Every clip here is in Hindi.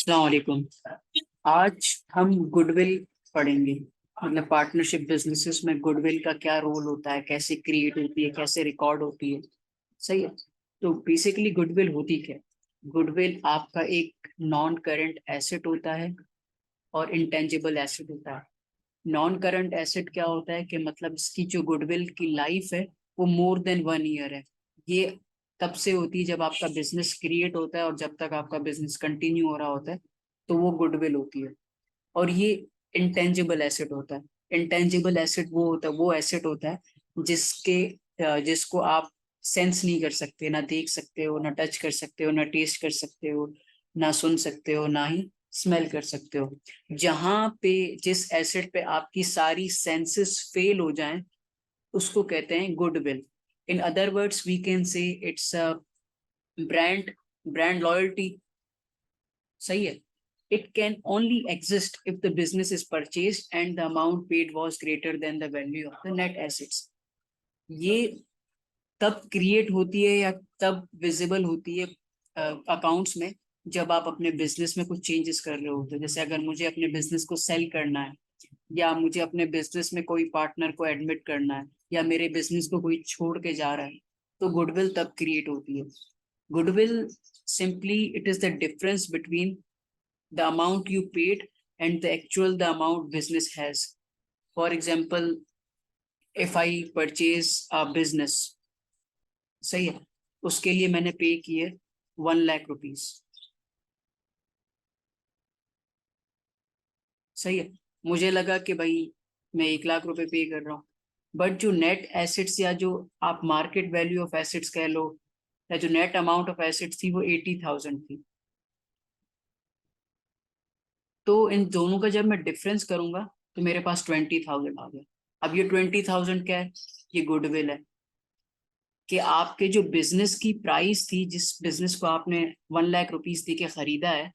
अस्सलाम वालेकुम। आज हम गुडविल पढ़ेंगे। मतलब पार्टनरशिप बिजनेसेस में गुडविल का क्या रोल होता है, कैसे क्रिएट होती है, कैसे रिकॉर्ड होती है। सही है। तो बेसिकली गुडविल होती क्या है? गुडविल आपका एक नॉन करंट एसेट होता है और इंटेंजिबल एसेट होता है। नॉन करंट एसेट क्या होता है कि मतलब इसकी जो गुडविल की लाइफ है वो मोर देन 1 ईयर है। ये तब से होती है जब आपका बिजनेस क्रिएट होता है और जब तक आपका बिजनेस कंटिन्यू हो रहा होता है, तो वो गुडविल होती है। और ये इंटेंजिबल एसेट होता है। इंटेंजिबल एसेट वो होता है, वो एसेट होता है जिसको आप सेंस नहीं कर सकते, ना देख सकते हो, ना टच कर सकते हो, ना टेस्ट कर सकते हो, ना सुन सकते हो, ना ही स्मेल कर सकते हो। जहां पे जिस एसेट पे आपकी सारी सेंसेस फेल हो जाएं, उसको कहते हैं goodwill. In other words we can say it's a brand brand loyalty. सही है। It can only exist if the business is purchased and the amount paid was greater than the value of the net assets. ये तब क्रिएट होती है या तब विजिबल होती है अकाउंट्स में, जब आप अपने बिजनेस में कुछ चेंजेस कर रहे हो। तो जैसे अगर मुझे अपने बिजनेस को सेल करना है, या मुझे अपने बिजनेस में कोई पार्टनर को एडमिट करना है, या मेरे बिजनेस को कोई छोड़ के जा रहा है, तो गुडविल तब क्रिएट होती है। Goodwill simply it is the difference between the amount you paid and the amount business has. For example, if I purchase a business, सही है, उसके लिए मैंने पे किए 1 लाख रुपीज। सही है। मुझे लगा कि भाई मैं 1 लाख रुपए पे कर रहा हूँ, बट जो नेट एसेट्स या जो आप मार्केट वैल्यू ऑफ एसेट्स कह लो, या जो नेट अमाउंट ऑफ एसेट्स थी वो 80,000 थी। तो इन दोनों का जब मैं डिफरेंस करूंगा तो मेरे पास 20,000 आ गया। अब ये 20,000 क्या है? ये गुडविल है कि आपके जो बिजनेस की प्राइस थी, जिस बिजनेस को आपने 1 लाख रुपीज दे के खरीदा है,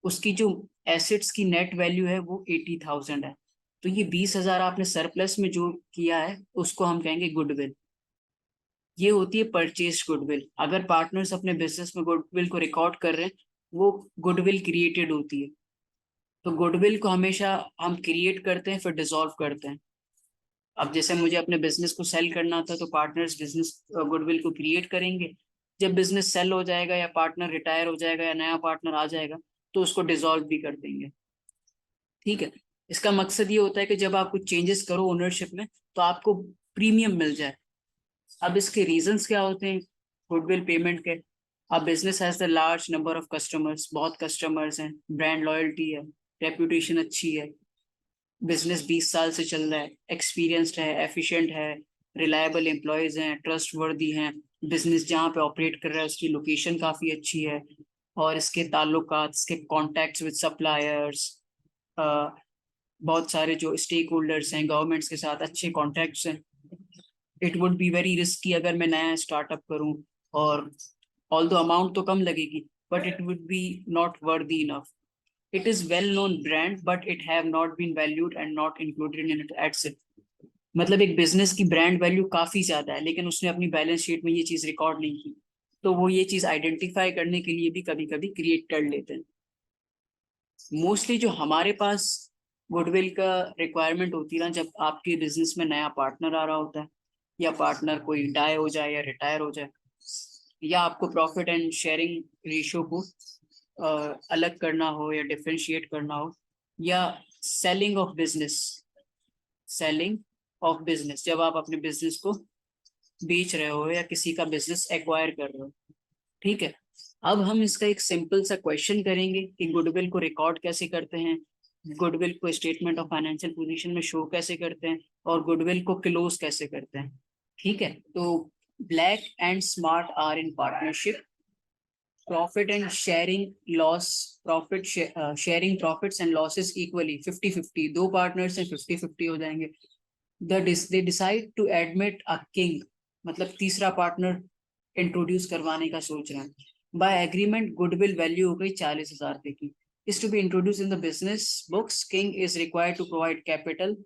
उसकी जो एसेट्स की नेट वैल्यू है वो 80,000 है। तो ये 20,000 आपने सरप्लस में जो किया है उसको हम कहेंगे गुडविल। ये होती है परचेज गुडविल। अगर पार्टनर्स अपने बिजनेस में गुडविल को रिकॉर्ड कर रहे हैं, वो गुडविल क्रिएटेड होती है। तो गुडविल को हमेशा हम क्रिएट करते हैं फिर डिसॉल्व करते हैं। अब जैसे मुझे अपने बिजनेस को सेल करना था, तो पार्टनर्स बिजनेस गुडविल को क्रिएट करेंगे। जब बिजनेस सेल हो जाएगा या पार्टनर रिटायर हो जाएगा या नया पार्टनर आ जाएगा, तो उसको डिसॉल्व भी कर देंगे। ठीक है। इसका मकसद ये होता है कि जब आप कुछ चेंजेस करो ओनरशिप में, तो आपको प्रीमियम मिल जाए। अब इसके रीजंस क्या होते हैं गुडविल पेमेंट के? अब business has the large number of customers, बहुत कस्टमर्स हैं, ब्रांड लॉयल्टी है, रेपुटेशन अच्छी है, बिजनेस 20 साल से चल रहा है, एक्सपीरियंस्ड है, एफिशिएंट है, रिलायबल एम्प्लॉयज हैं, ट्रस्ट वर्दी हैं, बिजनेस जहाँ पे ऑपरेट कर रहा है उसकी लोकेशन काफ़ी अच्छी है, और इसके ताल्लुकात, इसके कॉन्टैक्ट्स विद सप्लायर्स, बहुत सारे जो स्टेक होल्डर्स हैं, गवर्नमेंट्स के साथ अच्छे कॉन्टैक्ट्स हैं। It would be very risky अगर मैं नया स्टार्टअप करूं, और ऑल्दो अमाउंट तो कम लगेगी, but it would be not worthy enough. It is well known brand, but it have not been valued and not included in it ads. मतलब एक बिजनेस की ब्रांड वैल्यू काफी ज्यादा है, लेकिन उसने अपनी बैलेंस शीट में ये चीज रिकॉर्ड नहीं की। तो वो ये चीज आइडेंटिफाई करने के लिए भी कभी कभी क्रिएट कर लेते हैं। मोस्टली जो हमारे पास गुडविल का रिक्वायरमेंट होती है ना, जब आपके बिजनेस में नया पार्टनर आ रहा होता है, या पार्टनर कोई डाई हो जाए या रिटायर हो जाए, या आपको प्रॉफिट एंड शेयरिंग रेशियो को अलग करना हो या डिफरेंशिएट करना हो, या selling of business selling of business जब आप अपने बिजनेस को बेच रहे हो या किसी का बिजनेस एक्वायर कर रहे हो। ठीक है। अब हम इसका एक सिंपल सा क्वेश्चन करेंगे कि गुडविल को रिकॉर्ड कैसे करते हैं, गुडविल को स्टेटमेंट ऑफ फाइनेंशियल पोजीशन में शो कैसे करते हैं, और गुडविल को क्लोज कैसे करते हैं। ठीक है। तो black and smart are in partnership, profit and sharing loss, profit sharing profits and losses equally 50-50। दो पार्टनर्स हैं, 50-50 हो जाएंगे। They decide to admit a king, मतलब तीसरा पार्टनर इंट्रोड्यूस करवाने का सोच रहे हैं। बाय एग्रीमेंट गुडविल वैल्यू हो गई 40,000 रुपए की। Is to be introduce in the business books, king is required to provide capital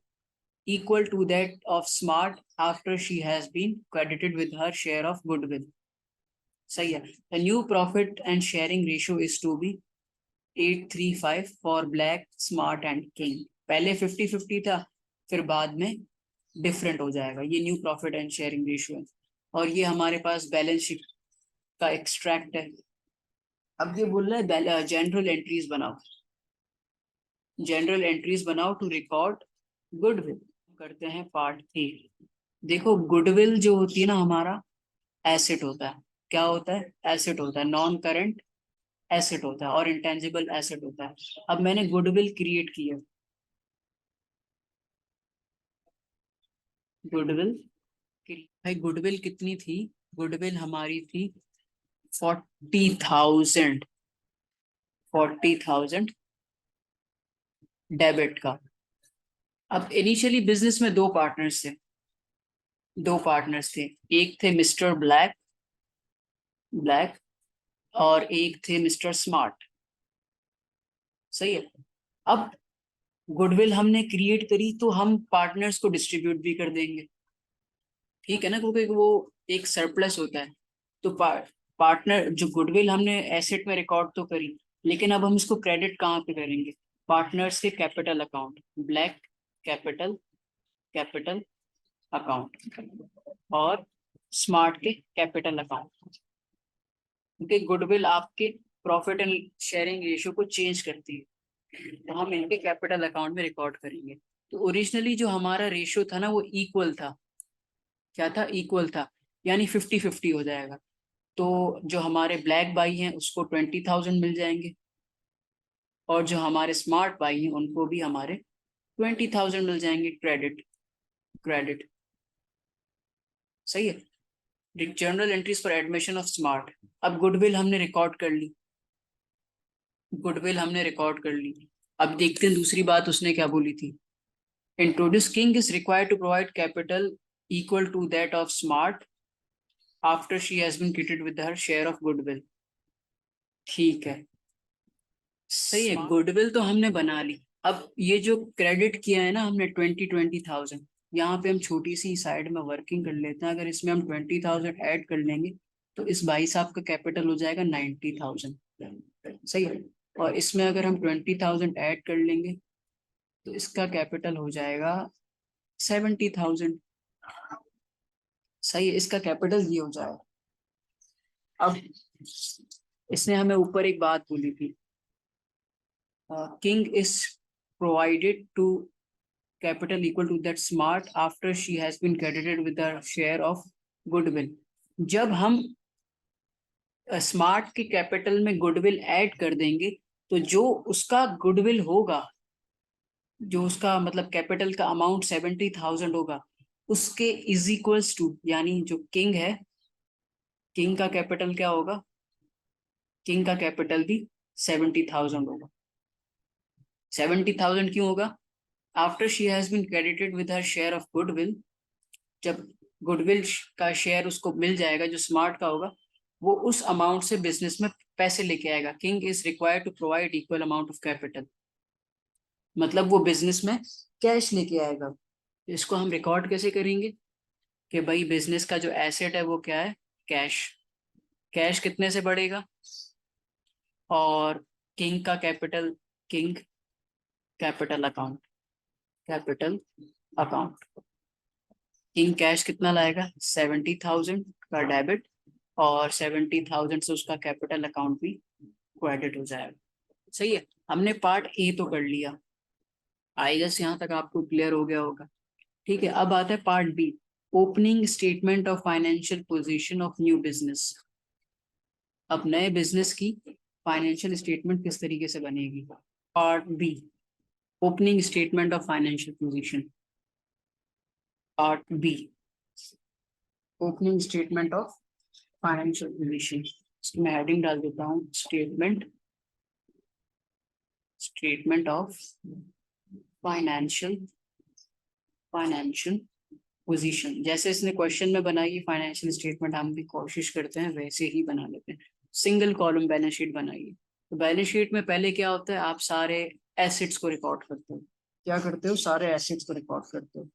equal to that of Smart after she has been credited with her share of goodwill. सही है। The new profit and sharing ratio is to be 835 for black, smart and king. पहले 50-50 था, फिर बाद में डिफरेंट हो जाएगा। ये new profit and sharing ratio है, और ये हमारे पास बैलेंस शीट का एक्सट्रैक्ट है। अब ये बोल रहा है जनरल एंट्रीज बनाओ, जनरल एंट्रीज बनाओ टू रिकॉर्ड गुडविल। करते हैं पार्ट 3। देखो, गुडविल जो होती है ना, हमारा एसेट होता है। क्या होता है? एसेट होता है। नॉन करंट एसेट होता है और इंटेंजिबल एसेट होता है। अब मैंने गुडविल क्रिएट की है। गुडविल, भाई गुडविल कितनी थी? गुडविल हमारी थी 40,000। 40,000 डेबिट का। अब इनिशियली बिजनेस में दो पार्टनर्स थे। दो पार्टनर्स थे, एक थे मिस्टर ब्लैक, ब्लैक, और एक थे मिस्टर स्मार्ट। सही है। अब गुडविल हमने क्रिएट करी तो हम पार्टनर्स को डिस्ट्रीब्यूट भी कर देंगे, ठीक है ना, क्योंकि वो एक सरप्लस होता है। तो पार्टनर जो गुडविल हमने एसेट में रिकॉर्ड तो करी, लेकिन अब हम इसको क्रेडिट कहाँ पे करेंगे? पार्टनर्स के capital account, black capital, capital account, और स्मार्ट के कैपिटल अकाउंट। क्योंकि गुडविल आपके प्रॉफिट एंड शेयरिंग रेशियो को चेंज करती है, तो हम इनके कैपिटल अकाउंट में रिकॉर्ड करेंगे। तो ओरिजिनली जो हमारा रेशियो था ना, वो इक्वल था। क्या था? इक्वल था, यानी 50-50 हो जाएगा। तो जो हमारे ब्लैक भाई हैं उसको 20,000 मिल जाएंगे, और जो हमारे स्मार्ट भाई हैं उनको भी हमारे 20,000 मिल जाएंगे क्रेडिट। क्रेडिट, सही है। Journal entries for admission of smart. अब गुडविल हमने रिकॉर्ड कर ली, गुडविल हमने रिकॉर्ड कर ली। अब देखते हैं दूसरी बात उसने क्या बोली थी। Introduce king is required to provide capital equal to that of smart after she has been credited with her share of goodwill. ठीक है, सही है। गुडविल तो हमने बना ली। अब ये जो क्रेडिट किया है ना हमने 20,000, यहाँ पे हम छोटी सी साइड में वर्किंग कर लेते हैं। अगर इसमें हम 20,000 ऐड कर लेंगे तो इस भाई साहब का कैपिटल हो जाएगा 90,000। सही है। और इसमें अगर हम 20,000 ऐड कर लेंगे तो इसका कैपिटल हो जाएगा 70,000। सही है, इसका कैपिटल ये हो जाएगा। अब इसने हमें ऊपर एक बात बोली थी, king is provided to capital equal to that smart after she has been credited with a share of goodwill। जब हम स्मार्ट के कैपिटल में गुडविल ऐड कर देंगे तो जो उसका गुडविल होगा, जो उसका मतलब कैपिटल का अमाउंट 70,000 होगा, उसके इज इक्वल्स टू, यानी जो किंग है, किंग का कैपिटल क्या होगा? किंग का कैपिटल भी 70,000 होगा। 70,000 क्यों होगा? After she has been credited with her share of goodwill. जब गुडविल का शेयर उसको मिल जाएगा जो स्मार्ट का होगा, वो उस अमाउंट से बिजनेस में पैसे लेके आएगा। King is required to provide equal amount of capital, मतलब वो बिजनेस में कैश लेके आएगा। इसको हम रिकॉर्ड कैसे करेंगे कि भाई बिजनेस का जो एसेट है वो क्या है? कैश। कैश कितने से बढ़ेगा? और किंग का capital, king capital account, capital account. King cash कितना लाएगा? 70,000 का डेबिट, और 70,000 से उसका कैपिटल अकाउंट भी क्रेडिट हो जाएगा। सही है, हमने पार्ट ए तो कर लिया। आई गेस यहाँ तक आपको क्लियर हो गया होगा। ठीक है, अब आता है part B, opening statement of financial position of new business. अब नए बिजनेस की फाइनेंशियल स्टेटमेंट किस तरीके से बनेगी? Part B, opening statement of financial position. Part B, opening statement of financial position. मैं हेडिंग डाल देता हूँ, statement, statement of financial, financial position. जैसे इसने क्वेश्चन में बनाई फाइनेंशियल स्टेटमेंट, हम भी कोशिश करते हैं वैसे ही बना लेते हैं। सिंगल कॉलम बैलेंस शीट बनाइए। तो बैलेंस शीट में पहले क्या होता है, आप सारे एसेट्स को रिकॉर्ड करते हो। क्या करते हो? सारे एसेट्स को रिकॉर्ड करते हो।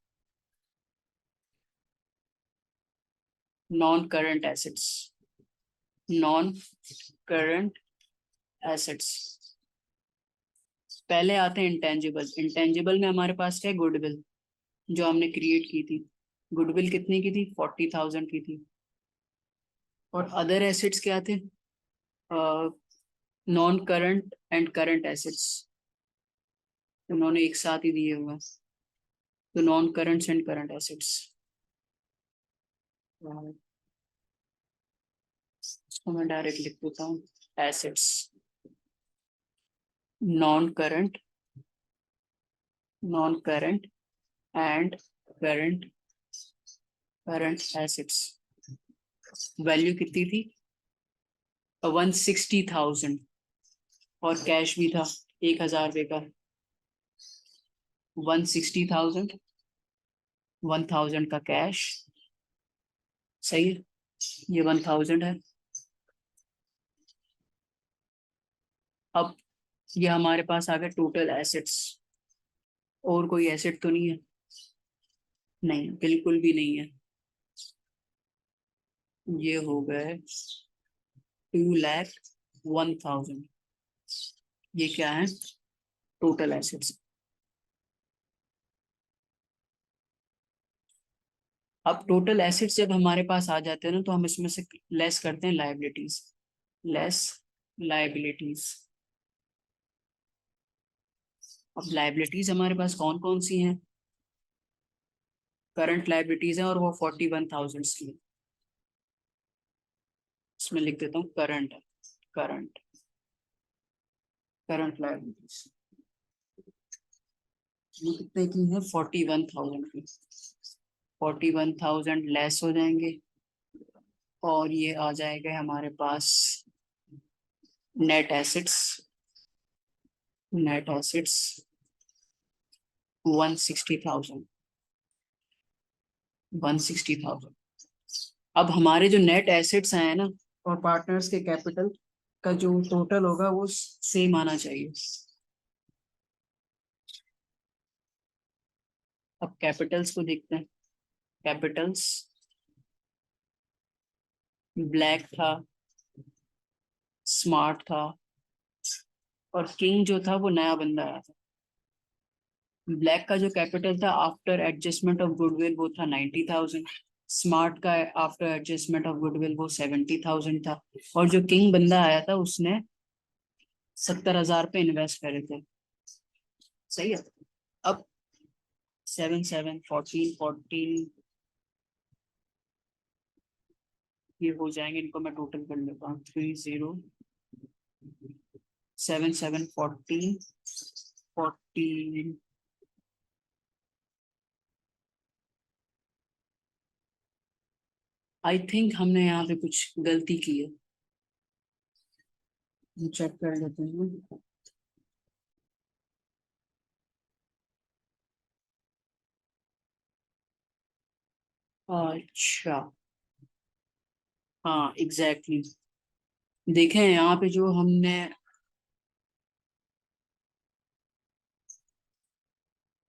Non current assets, non current assets, पहले आते हैं इंटेंजिबल। इंटेंजिबल में हमारे पास क्या है, गुडविल जो हमने क्रिएट की थी। गुडविल कितने की थी, 40,000 की थी। और अदर एसेट्स क्या थे, non current and current assets, उन्होंने एक साथ ही दिए हुए। तो non currents and current assets, इसको मैं डायरेक्ट लिख देता हूँ, assets non current and current current assets. Value कितनी थी, 160,000, और कैश भी था 1,000 रुपये का। 160,000, 1,000 का कैश, सही है, ये 1,000 है। अब ये हमारे पास आ गए टोटल एसेट्स। और कोई एसेट तो नहीं है, नहीं बिल्कुल भी नहीं है। ये हो गए 2,01,000, ये क्या है, टोटल एसेट्स। अब टोटल एसेट्स जब हमारे पास आ जाते हैं ना, तो हम इसमें से लेस करते हैं लायबिलिटीज, लेस लायबिलिटीज। अब लायबिलिटीज हमारे पास कौन कौन सी हैं, करंट लायबिलिटीज है और वो 41,000 की है। इसमें लिख देता हूँ करंट, करंट करंट लायबिलिटीज। ये कितने की है, 41,000 की। 41,000 लेस हो जाएंगे, और ये आ जाएगा हमारे पास नेट एसेट्स। Net assets 160,000, 160,000। अब हमारे जो नेट एसेट्स हैं ना, और पार्टनर्स के कैपिटल का जो टोटल होगा वो सेम आना चाहिए। अब कैपिटल्स को देखते हैं। कैपिटल्स ब्लैक था, स्मार्ट था, और किंग जो था वो नया बंदा आया था। ब्लैक का जो कैपिटल था आफ्टर एडजस्टमेंट ऑफ गुडविल वो था 90,000। स्मार्ट का आफ्टर एडजस्टमेंट ऑफ गुडविल वो 70,000 था। और जो किंग बंदा आया था उसने 70,000 पे इन्वेस्ट करे थे, सही है। अब 7 7 14 14 ये हो जाएंगे, इनको मैं टोटल कर लेता हूँ। 30 7 7 14 14। आई थिंक हमने यहाँ पे कुछ गलती की है, चेक कर लेते हैं। अच्छा, हाँ एग्जैक्टली exactly। देखें यहाँ पे जो हमने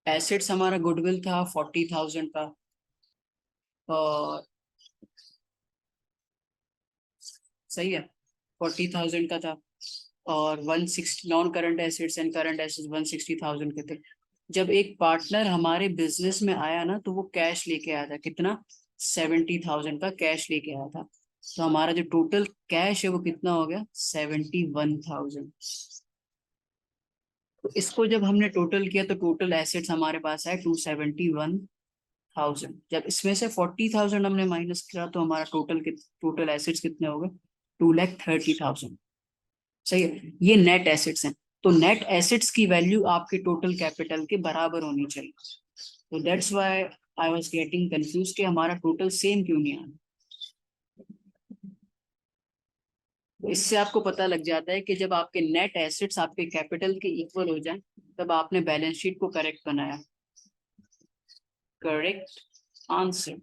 एसेट्स, हमारा गुडविल था 40,000 का, और सही है 40,000 का था। और 160 non current assets and current assets 160,000 के थे। जब एक पार्टनर हमारे बिजनेस में आया ना, तो वो कैश लेके आया था, कितना, 70,000 का कैश लेके आया था। तो हमारा जो टोटल कैश है वो कितना हो गया, 71,000। तो इसको जब हमने टोटल किया तो टोटल एसेट्स हमारे पास है 271,000। जब इसमें से 40,000 हमने माइनस किया तो हमारा टोटल एसेट्स कितने हो गए, 2,30,000। सही है, ये नेट एसेट्स हैं। तो नेट एसेट्स की वैल्यू आपके टोटल कैपिटल के बराबर होनी चाहिए। तो that's why I was getting confuse कि हमारा टोटल सेम क्यों नहीं आ रहा। तो इससे आपको पता लग जाता है कि जब आपके नेट एसेट्स आपके कैपिटल के इक्वल हो जाए, तब आपने बैलेंस शीट को करेक्ट बनाया। Correct answer.